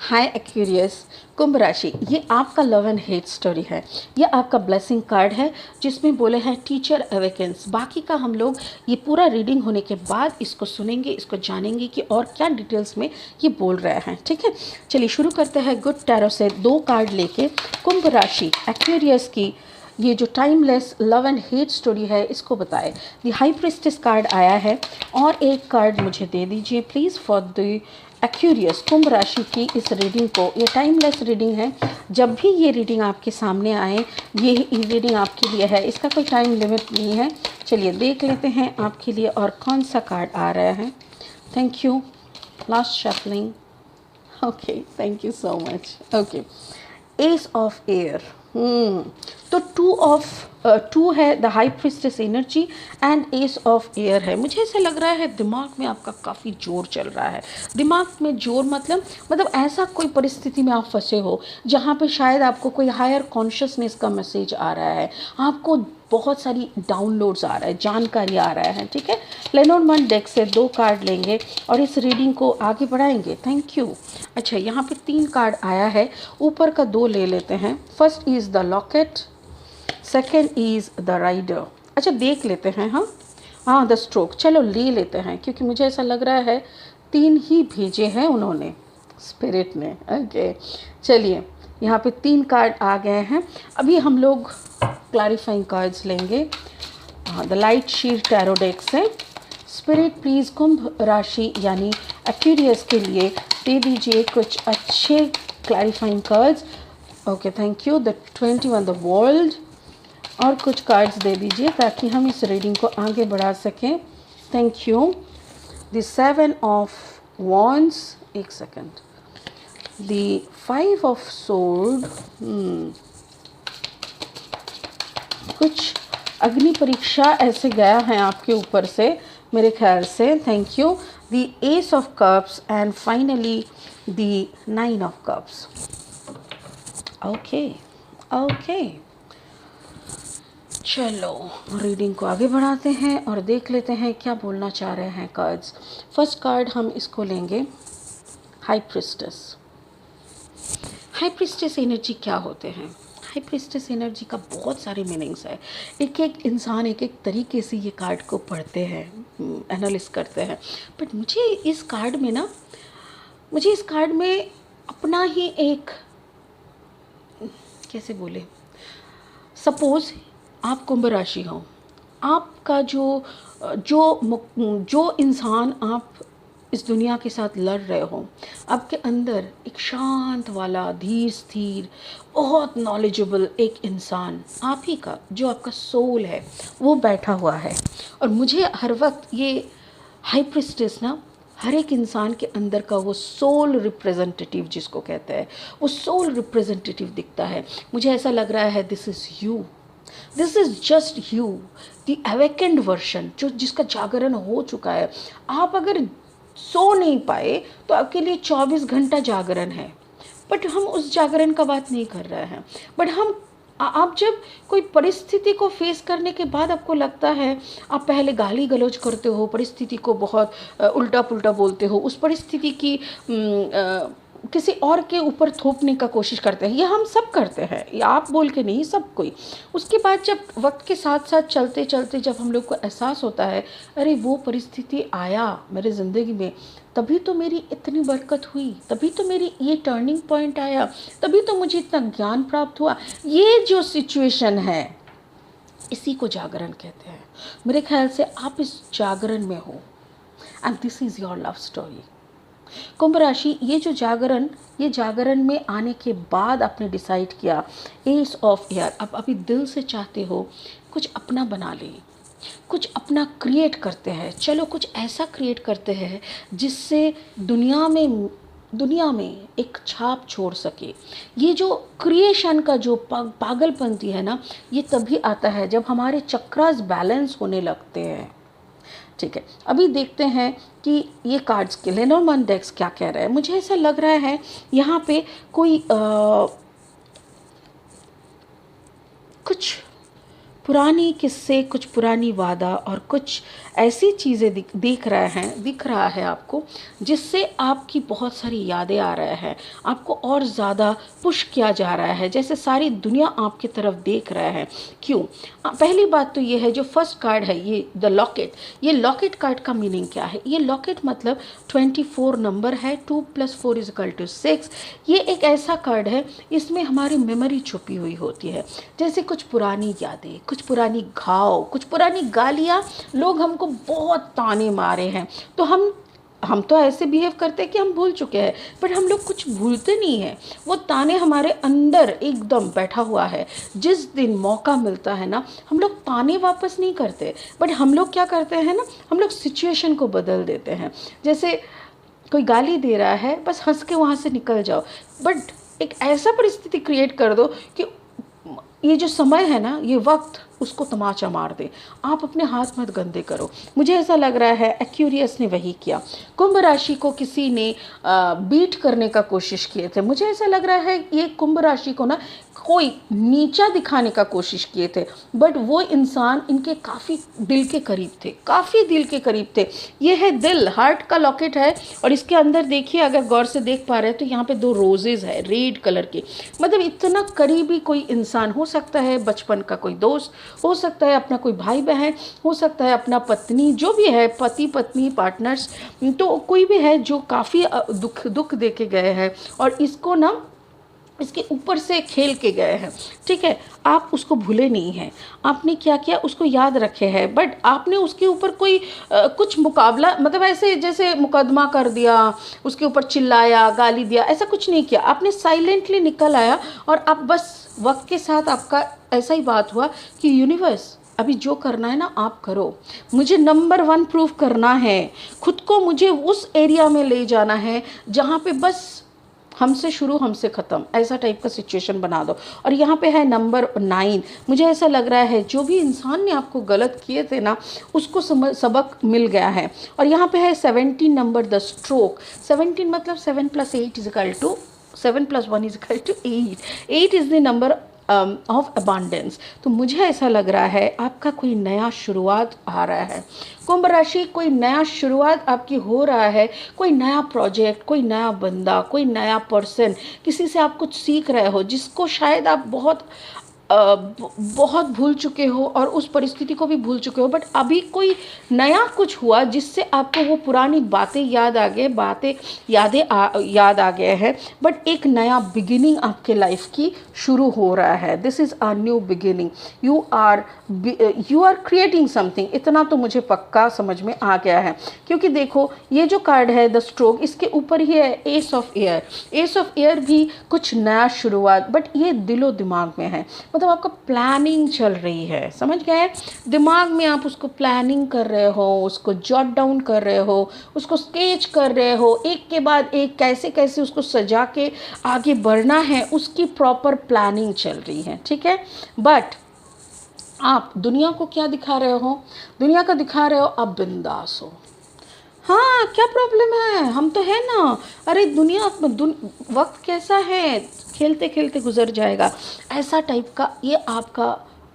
हाय एक्वेरियस, कुंभ राशि, ये आपका लव एंड हेट स्टोरी है, ये आपका ब्लेसिंग कार्ड है जिसमें बोले हैं टीचर अवेकेंस। बाकी का हम लोग ये पूरा रीडिंग होने के बाद इसको सुनेंगे, इसको जानेंगे कि और क्या डिटेल्स में ये बोल रहे हैं। ठीक है, चलिए शुरू करते हैं गुड टैरो से 2 कार्ड लेके कुंभ राशि एक्वेरियस की ये जो timeless love and hate story है इसको बताए। द हाई प्रिस्टेस कार्ड आया है और एक कार्ड मुझे दे दीजिए प्लीज़ फॉर द एक्वेरियस कुंभ राशि की इस रीडिंग को। ये टाइमलेस रीडिंग है, जब भी ये रीडिंग आपके सामने आए ये रीडिंग आपके लिए है, इसका कोई टाइम लिमिट नहीं है। चलिए देख लेते हैं आपके लिए और कौन सा कार्ड आ रहा है। Thank you, last shuffling. Okay, thank you so much. Okay, S of air, तो 2 ऑफ टू है the high priestess energy and S of air है। मुझे ऐसा लग रहा है दिमाग में आपका काफ़ी जोर चल रहा है। दिमाग में जोर मतलब ऐसा कोई परिस्थिति में आप फंसे हो जहाँ पे शायद आपको कोई हायर कॉन्शियसनेस का मैसेज आ रहा है, आपको बहुत सारी डाउनलोड्स आ रहा है, जानकारी आ रहा है। ठीक है, लेनोर्मैंड डेक से 2 कार्ड लेंगे और इस रीडिंग को आगे बढ़ाएंगे। Thank you. अच्छा, यहाँ पे 3 कार्ड आया है, ऊपर का 2 ले लेते हैं। First is the locket, second is the rider. अच्छा, देख लेते हैं हम। हाँ, द स्ट्रोक, चलो ले लेते हैं, क्योंकि मुझे ऐसा लग रहा है 3 ही भेजे हैं उन्होंने, स्पिरिट ने। ओके, चलिए यहाँ पे 3 कार्ड आ गए हैं। अभी हम लोग क्लैरिफाइंग कार्ड्स लेंगे the light shield tarot deck से। स्पिरिट प्लीज़ कुंभ राशि यानी एक्वेरियस के लिए दे दीजिए कुछ अच्छे clarifying cards. Okay, thank you. The 21 the world, और कुछ कार्ड्स दे दीजिए ताकि हम इस रीडिंग को आगे बढ़ा सकें। Thank you. The 7 of wands, एक सेकेंड, द 5 ऑफ सोर्ड, कुछ अग्नि परीक्षा ऐसे गया है आपके ऊपर से मेरे ख्याल से। Thank you. The S of cups and finally the 9 of cups. Okay okay, चलो रीडिंग को आगे बढ़ाते हैं और देख लेते हैं क्या बोलना चाह रहे हैं कार्ड्स। फर्स्ट कार्ड हम इसको लेंगे, high priestess. High priestess energy क्या होते हैं? हाई प्रिस्टेस एनर्जी का बहुत सारे मीनिंग्स है। एक एक इंसान एक एक तरीके से ये कार्ड को पढ़ते हैं, एनालिस करते हैं। बट मुझे इस कार्ड में अपना ही एक, कैसे बोले, सपोज़ आप कुंभ राशि हो, आपका जो इंसान आप इस दुनिया के साथ लड़ रहे हो, आपके अंदर एक शांत वाला, धीर स्थिर, बहुत नॉलेजेबल एक इंसान आप ही का, जो आपका सोल है, वो बैठा हुआ है। और मुझे हर वक्त ये हाई प्रिस्टेस ना, हर एक इंसान के अंदर का वो सोल रिप्रेजेंटेटिव जिसको कहते हैं, वो सोल रिप्रेजेंटेटिव दिखता है। मुझे ऐसा लग रहा है this is you, this is just you, the awakened version, जिसका जागरण हो चुका है। आप अगर सो नहीं पाए तो आपके लिए 24 घंटा जागरण है, बट हम उस जागरण का बात नहीं कर रहे हैं। बट आप जब कोई परिस्थिति को फेस करने के बाद आपको लगता है, आप पहले गाली गलौज करते हो, परिस्थिति को बहुत उल्टा पुल्टा बोलते हो, उस परिस्थिति की किसी और के ऊपर थोपने का कोशिश करते हैं। ये हम सब करते हैं, ये आप बोल के नहीं, सब कोई। उसके बाद जब वक्त के साथ साथ चलते चलते जब हम लोग को एहसास होता है, अरे वो परिस्थिति आया मेरे ज़िंदगी में, तभी तो मेरी इतनी बरकत हुई, तभी तो मेरी ये टर्निंग पॉइंट आया, तभी तो मुझे इतना ज्ञान प्राप्त हुआ। ये जो सिचुएशन है, इसी को जागरण कहते हैं। मेरे ख्याल से आप इस जागरण में हो, and this is your love story. कुंभ राशि, ये जागरण में आने के बाद आपने डिसाइड किया, एस ऑफ एयर, अब अभी दिल से चाहते हो कुछ अपना बना ले, कुछ अपना क्रिएट करते हैं। चलो कुछ ऐसा क्रिएट करते हैं जिससे दुनिया में एक छाप छोड़ सके। ये जो क्रिएशन का जो पागलपंती है ना, ये तभी आता है जब हमारे चक्रास बैलेंस होने लगते हैं। ठीक है, अभी देखते हैं कि ये कार्ड्स के लेनोर्मैंड डेक्स क्या कह रहा है। मुझे ऐसा लग रहा है यहाँ पे कोई कुछ पुरानी किस्से, कुछ पुरानी वादा और कुछ ऐसी चीज़ें दिख रहा है आपको, जिससे आपकी बहुत सारी यादें आ रहा है, आपको और ज़्यादा पुश किया जा रहा है, जैसे सारी दुनिया आपकी तरफ देख रहा है। क्यों? पहली बात तो ये है, जो फर्स्ट कार्ड है ये द लॉकेट, ये लॉकेट कार्ड का मीनिंग क्या है? ये लॉकेट मतलब 24 नंबर है, 2 + 4 = 6। ये एक ऐसा कार्ड है, इसमें हमारी मेमोरी छुपी हुई होती है, जैसे कुछ पुरानी यादें, कुछ पुरानी घाव, कुछ पुरानी गालियाँ, लोग हमको बहुत ताने मारे हैं, तो हम तो ऐसे बिहेव करते हैं कि हम भूल चुके हैं, बट हम लोग कुछ भूलते नहीं हैं। वो ताने हमारे अंदर एकदम बैठा हुआ है। जिस दिन मौका मिलता है ना, हम लोग ताने वापस नहीं करते, बट हम लोग क्या करते हैं ना, हम लोग सिचुएशन को बदल देते हैं। जैसे कोई गाली दे रहा है, बस हंस के वहाँ से निकल जाओ, बट एक ऐसा परिस्थिति क्रिएट कर दो कि ये जो समय है ना, ये वक्त उसको तमाचा मार दे। आप अपने हाथ मत गंदे करो। मुझे ऐसा लग रहा है एक्यूरियस ने वही किया। कुंभ राशि को किसी ने बीट करने का कोशिश किए थे। मुझे ऐसा लग रहा है ये कुंभ राशि को ना कोई नीचा दिखाने का कोशिश किए थे, बट वो इंसान इनके काफ़ी दिल के करीब थे, काफ़ी दिल के करीब थे। ये है दिल, हार्ट का लॉकेट है, और इसके अंदर देखिए, अगर गौर से देख पा रहे हैं तो यहाँ पे 2 रोजेज़ है रेड कलर के। मतलब इतना करीबी कोई इंसान हो सकता है, बचपन का कोई दोस्त हो सकता है, अपना कोई भाई बहन हो सकता है, अपना पत्नी, जो भी है, पति पत्नी पार्टनर्स, तो कोई भी है जो काफ़ी दुख दे के गए हैं और इसको ना इसके ऊपर से खेल के गए हैं। ठीक है, आप उसको भूले नहीं हैं, आपने क्या किया उसको याद रखे हैं, बट आपने उसके ऊपर कोई कुछ मुकाबला, मतलब ऐसे जैसे मुकदमा कर दिया, उसके ऊपर चिल्लाया, गाली दिया, ऐसा कुछ नहीं किया। आपने साइलेंटली निकल आया और आप बस वक्त के साथ आपका ऐसा ही बात हुआ कि यूनिवर्स, अभी जो करना है ना आप करो, मुझे नंबर 1 प्रूव करना है, खुद को मुझे उस एरिया में ले जाना है जहाँ पे बस हमसे शुरू हमसे ख़त्म, ऐसा टाइप का सिचुएशन बना दो। और यहाँ पे है नंबर 9। मुझे ऐसा लग रहा है जो भी इंसान ने आपको गलत किए थे ना, उसको सबक मिल गया है। और यहाँ पे है 17 नंबर, द स्ट्रोक। 17 मतलब 7 + 8 = 7 + 1 = 8। 8 is the number of abundance. तो मुझे ऐसा लग रहा है आपका कोई नया शुरुआत आ रहा है। कुंभ राशि, कोई नया शुरुआत आपकी हो रहा है, कोई नया प्रोजेक्ट, कोई नया बंदा, कोई नया पर्सन, किसी से आप कुछ सीख रहे हो जिसको शायद आप बहुत भूल चुके हो और उस परिस्थिति को भी भूल चुके हो, बट अभी कोई नया कुछ हुआ जिससे आपको वो पुरानी बातें याद आ गए, याद आ गए हैं, बट एक नया बिगिनिंग आपके लाइफ की शुरू हो रहा है। This is a new beginning. You are creating something, इतना तो मुझे पक्का समझ में आ गया है। क्योंकि देखो ये जो कार्ड है द स्ट्रोक, इसके ऊपर ही है S of air. S of air भी कुछ नया शुरुआत, बट ये दिलो दिमाग में है, मतलब आपका प्लानिंग चल रही है, समझ गए? दिमाग में आप उसको प्लानिंग कर रहे हो, उसको जॉट डाउन कर रहे हो, उसको स्केच कर रहे हो, एक के बाद एक कैसे कैसे उसको सजा के आगे बढ़ना है, उसकी प्रॉपर प्लानिंग चल रही है। ठीक है, बट आप दुनिया को क्या दिखा रहे हो? दुनिया को दिखा रहे हो आप बिंदास हो। हाँ, क्या प्रॉब्लम है, हम तो है ना। अरे दुनिया वक्त कैसा है, खेलते खेलते गुजर जाएगा, ऐसा टाइप का ये आपका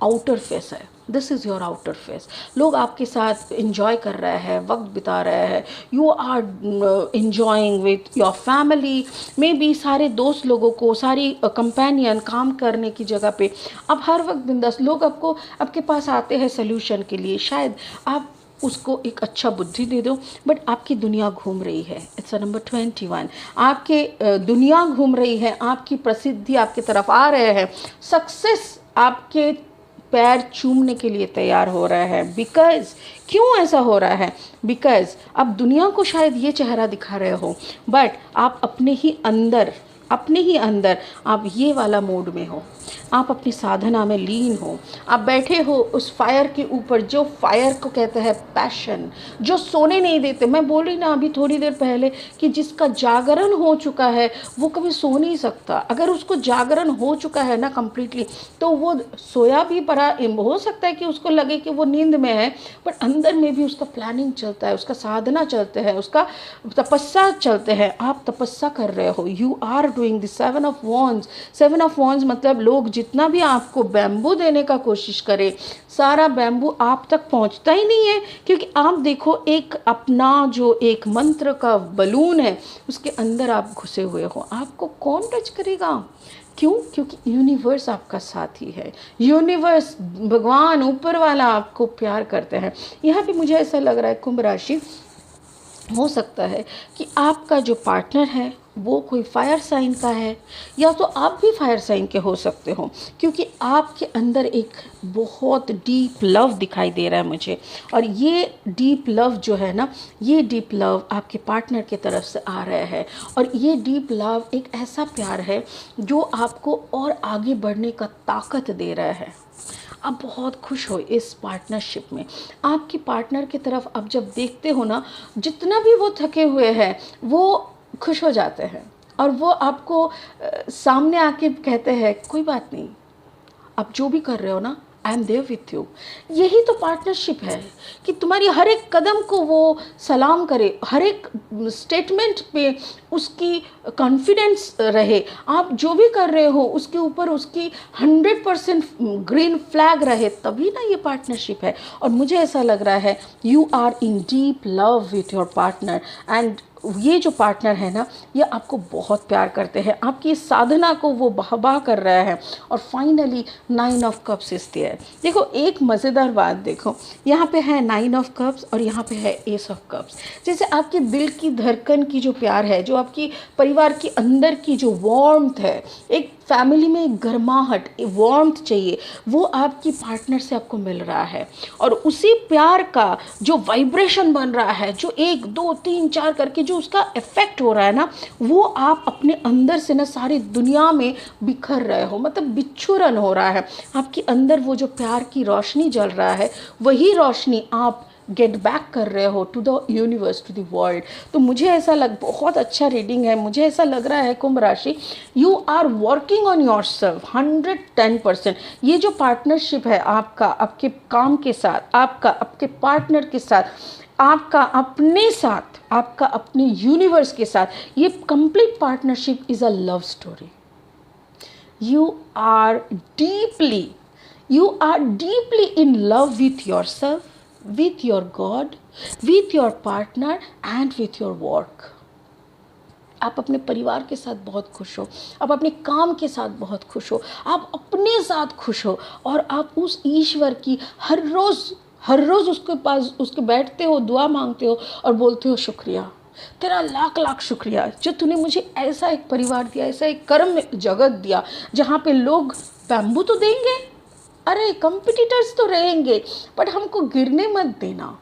आउटर फेस है। This is your outer face. लोग आपके साथ इंजॉय कर रहे हैं, वक्त बिता रहे हैं, you are enjoying with your family, maybe सारे दोस्त लोगों को, सारी कंपेनियन काम करने की जगह पे अब हर वक्त बिंदास। लोग आपके पास आते हैं सोल्यूशन के लिए, शायद आप उसको एक अच्छा बुद्धि दे दो, बट आपकी दुनिया घूम रही है। It's a number 21। आपके दुनिया घूम रही है, आपकी प्रसिद्धि आपकी तरफ आ रहे हैं, सक्सेस आपके पैर चूमने के लिए तैयार हो रहा है। बिकॉज क्यों ऐसा हो रहा है? बिकॉज अब दुनिया को शायद ये चेहरा दिखा रहे हो, बट आप अपने ही अंदर आप ये वाला मोड में हो, आप अपनी साधना में लीन हो, आप बैठे हो उस फायर के ऊपर, जो फायर को कहते हैं पैशन, जो सोने नहीं देते। मैं बोल रही ना अभी थोड़ी देर पहले कि जिसका जागरण हो चुका है वो कभी सो नहीं सकता। अगर उसको जागरण हो चुका है ना कंप्लीटली, तो वो सोया भी पड़ा, हो सकता है कि उसको लगे कि वो नींद में है, बट अंदर में भी उसका प्लानिंग चलता है, उसका साधना चलते हैं, उसका तपस्या चलते हैं। आप तपस्या कर रहे हो, you are doing the 7 of wands. 7 of wands मतलब लोग जितना भी आपको बैम्बू देने का कोशिश करे, सारा बैम्बू आप तक पहुंचता ही नहीं है। क्योंकि आप देखो, एक अपना जो एक मंत्र का बलून है, उसके अंदर आप घुसे हुए हो, आपको कौन टच करेगा? क्यों? क्योंकि यूनिवर्स आपका साथी है, यूनिवर्स, भगवान ऊपर वाला आपको प्यार करते हैं। यहाँ पे मुझे ऐसा लग रहा है कुंभ राशि, हो सकता है कि आपका जो पार्टनर है वो कोई फायर साइन का है, या तो आप भी फायर साइन के हो सकते हो, क्योंकि आपके अंदर एक बहुत डीप लव दिखाई दे रहा है मुझे। और ये डीप लव जो है ना, ये डीप लव आपके पार्टनर की तरफ से आ रहा है, और ये डीप लव एक ऐसा प्यार है जो आपको और आगे बढ़ने का ताकत दे रहा है। आप बहुत खुश हो इस पार्टनरशिप में। आपकी पार्टनर की तरफ आप जब देखते हो ना, जितना भी वो थके हुए हैं वो खुश हो जाते हैं, और वो आपको सामने आके कहते हैं कोई बात नहीं, आप जो भी कर रहे हो ना, I am there with you. यही तो पार्टनरशिप है कि तुम्हारी हर एक कदम को वो सलाम करे, हर एक स्टेटमेंट पे उसकी कॉन्फिडेंस रहे, आप जो भी कर रहे हो उसके ऊपर उसकी 100% ग्रीन फ्लैग रहे, तभी ना ये पार्टनरशिप है। और मुझे ऐसा लग रहा है you are in deep love with your partner, and ये जो पार्टनर है ना ये आपको बहुत प्यार करते हैं, आपकी इस साधना को वो बाह कर रहा है। और finally 9 of cups is there. देखो एक मज़ेदार बात देखो, यहाँ पे है 9 ऑफ कप्स और यहाँ पे है एस ऑफ कप्स। जैसे आपके दिल की धड़कन की जो प्यार है, जो आपकी परिवार के अंदर की जो वार्मथ है, एक फैमिली में एक गर्माहट, वार्मथ चाहिए, वो आपकी पार्टनर से आपको मिल रहा है। और उसी प्यार का जो वाइब्रेशन बन रहा है, जो 1 2 3 4 करके जो उसका इफेक्ट हो रहा है ना, वो आप अपने अंदर से ना सारी दुनिया में बिखर रहे हो, मतलब बिच्छुरन हो रहा है आपके अंदर। वो जो प्यार की रोशनी जल रहा है, वही रोशनी आप गेट बैक कर रहे हो to the universe, to the world. तो मुझे ऐसा बहुत अच्छा रीडिंग है, मुझे ऐसा लग रहा है कुंभ राशि, you are working on yourself 110%। ये जो पार्टनरशिप है आपका आपके काम के साथ, आपका आपके पार्टनर के साथ, आपका अपने साथ, आपका अपने यूनिवर्स के साथ, ये complete partnership is a love story. You are deeply in love with yourself, with your God, with your partner and with your work. आप अपने परिवार के साथ बहुत खुश हो, आप अपने काम के साथ बहुत खुश हो, आप अपने साथ खुश हो, और आप उस ईश्वर की हर रोज़ उसके पास उसके बैठते हो, दुआ मांगते हो और बोलते हो शुक्रिया, तेरा लाख लाख शुक्रिया जो तूने मुझे ऐसा एक परिवार दिया, ऐसा एक कर्म जगत दिया जहाँ पे लोग बैम्बू तो देंगे, अरे कंपटीटर्स तो रहेंगे, बट हमको गिरने मत देना।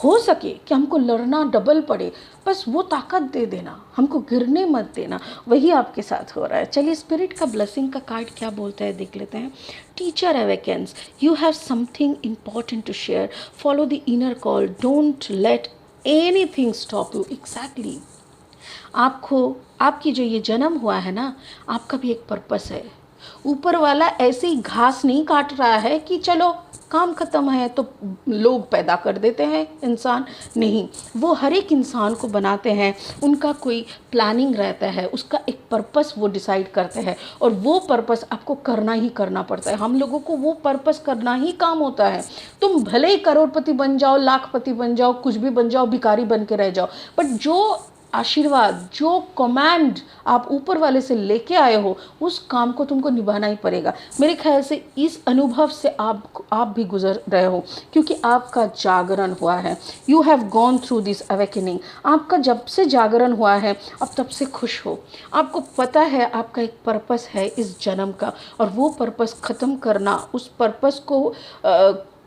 हो सके कि हमको लड़ना डबल पड़े, बस वो ताकत दे देना, हमको गिरने मत देना। वही आपके साथ हो रहा है। चलिए स्पिरिट का ब्लेसिंग का कार्ड क्या बोलता है देख लेते हैं। Teacher awakens, you have something important to share, follow the inner call, don't let anything stop you. Exactly, आपको आपकी जो ये जन्म हुआ है ना, आपका भी एक पर्पस है। ऊपर वाला ऐसे ही घास नहीं काट रहा है कि चलो काम ख़त्म है तो लोग पैदा कर देते हैं इंसान, नहीं, वो हर एक इंसान को बनाते हैं, उनका कोई प्लानिंग रहता है, उसका एक पर्पस वो डिसाइड करते हैं, और वो पर्पस आपको करना ही करना पड़ता है। हम लोगों को वो पर्पस करना ही काम होता है। तुम भले ही करोड़पति बन जाओ, लाखपति बन जाओ, कुछ भी बन जाओ, भिखारी बन के रह जाओ, बट जो आशीर्वाद, जो कमांड आप ऊपर वाले से लेके आए हो, उस काम को तुमको निभाना ही पड़ेगा। मेरे ख्याल से इस अनुभव से आप भी गुजर रहे हो, क्योंकि आपका जागरण हुआ है। You have gone through this awakening. आपका जब से जागरण हुआ है अब तब से खुश हो। आपको पता है आपका एक पर्पस है इस जन्म का, और वो पर्पस ख़त्म करना, उस पर्पस को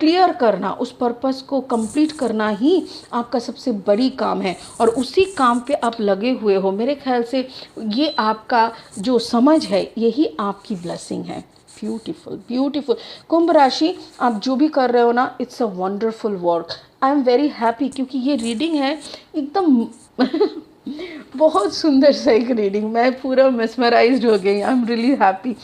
क्लियर करना, उस पर्पस को कंप्लीट करना ही आपका सबसे बड़ी काम है, और उसी काम पे आप लगे हुए हो। मेरे ख्याल से ये आपका जो समझ है, यही आपकी ब्लेसिंग है। ब्यूटीफुल ब्यूटीफुल कुंभ राशि, आप जो भी कर रहे हो ना, it's a wonderful work. I am very happy, क्योंकि ये रीडिंग है एकदम बहुत सुंदर सा एक रीडिंग, मैं पूरा मेस्मराइज्ड हो गई। I am really happy.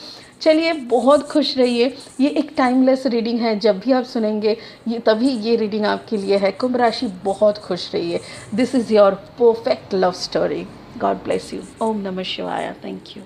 चलिए बहुत खुश रहिए। ये एक टाइमलेस रीडिंग है, जब भी आप सुनेंगे ये तभी ये रीडिंग आपके लिए है। कुंभ राशि बहुत खुश रहिए। This is your perfect love story. God bless you. ओम नमः शिवाय। Thank you.